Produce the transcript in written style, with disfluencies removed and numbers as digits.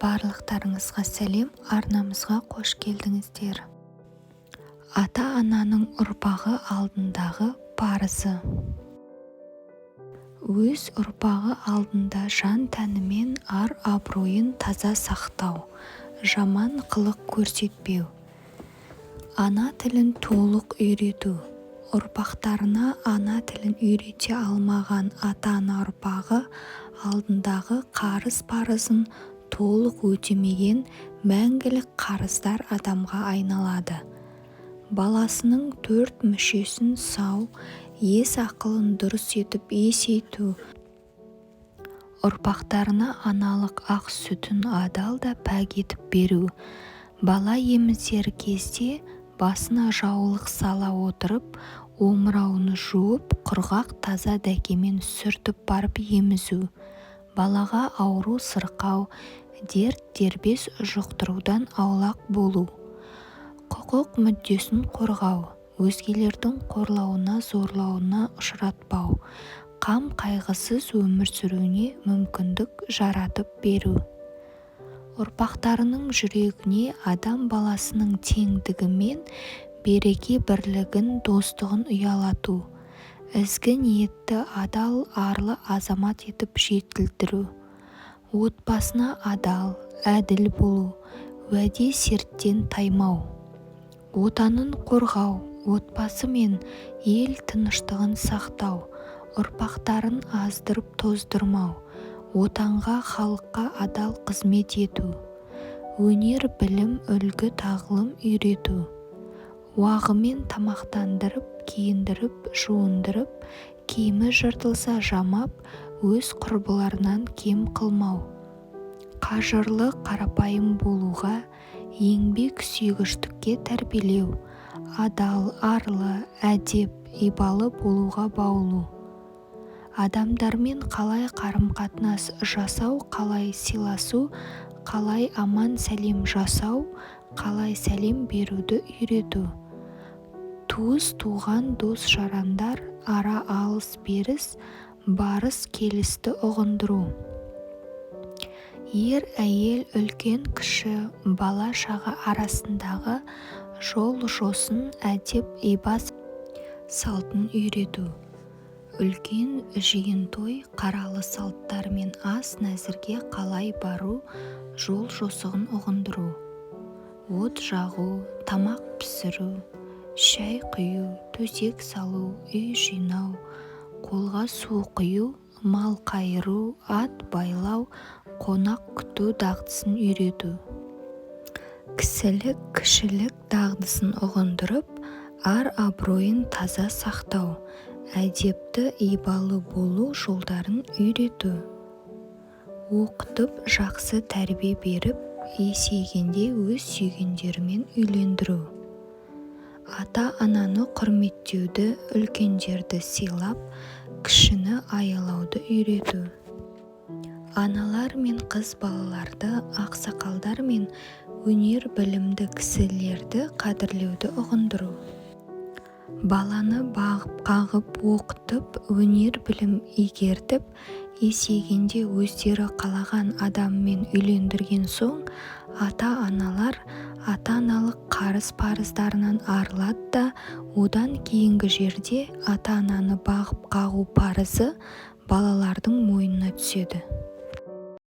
Барлықтарыңызға сәлем, арнамызға қош келдіңіздер. Ата-ананың ұрпағы алдындағы парызы. Өз ұрпағы алдында жан-тәнімен ар-абыройын таза сақтау, жаман қылық көрсетпеу. Ана тілін толық үйрету. Ұрпақтарына ана тілін үйрете алмаған ата-ана ұрпағы алдындағы қарыз-парызын толық өтемеген мәңгілік қарыздар адамға айналады. Баласының 4 мүшесін сау, ес ақылын дұрыс етіп есейту, ұрпақтарына аналық ақ сүтін адал да пәк етіп беру. Бала емізер кезде басына жаулық сала отырып, омырауын жуып, құрғақ таза дәкемен сүртіп барып емізу. Балаға ауру сырқау, дерт дербес жұқтырудан аулақ болу. Құқық мүддесін қорғау, өзгелердің қорлауына, зорлауына ұшыратпау, қам қайғысыз өмір сүруіне мүмкіндік жаратып беру. Ұрпақтарының жүрегіне адам баласының теңдігі мен береке бірлігін, достығын ұялату, ізгі ниетті адал, арлы азамат етіп жетілдіру, отбасына адал, әділ болу, уәде серттен таймау, отанын қорғау, отбасы мен ел тыныштығын сақтау, ұрпақтарын аздырып тоздырмау, отанға, халыққа адал қызмет ету, өнер, білім, үлгі, тағылым үйрету, уағымен тамақтандырып, киіндіріп, жуындырып, киімі жыртылса жамап, өз құрбыларынан кем қылмау, қажырлы, қарапайым болуға, еңбек сүйгіштікке тәрбиелеу, адал, арлы, әдеп, ибалы болуға баулу. Адамдармен қалай қарым-қатынас жасау, қалай сыйласу, қалай аман сәлем жасау, қалай сәлем беруді үйрету. Туыс-туған дос-жарандар ара алыс-беріс, барыс-келісті ұғындыру. Ер-әйел, үлкен-кіші, бала-шаға арасындағы жол-жосын, әдеп-ибас салтын үйрету. Үлкен жиын-той, қаралы салттармен ас нәзірге қалай бару, жол-жосығын ұғындыру. От жағу, тамақ пісіру, шәй құю, төсек салу, үй жинау, қолға су құю, мал қайыру, ат байлау, қонақ күту дағдысын үйрету. Кісілік, кішілік дағдысын ұғындырып, ар-абыройын таза сақтау, әдепті, ибалы болу жолдарын үйрету. Оқытып, жақсы тәрбие беріп, есейгенде өз сүйгендерімен үйлендіру. Ата-ананы құрметтеуді, үлкендерді сыйлап, кішіні аялауды үйрету. Аналар мен қыз балаларды, ақсақалдар мен өнер білімді кісілерді қадірлеуді ұғындыру. Баланы бағып-қағып, оқытып, өнер білім игертіп, есейгенде өздері қалаған адаммен үйлендірген соң, ата-аналар ата-аналық қарыз-парыздарынан арылады да, одан кейінгі жерде ата-ананы бағып-қағу парызы балалардың мойнына түседі.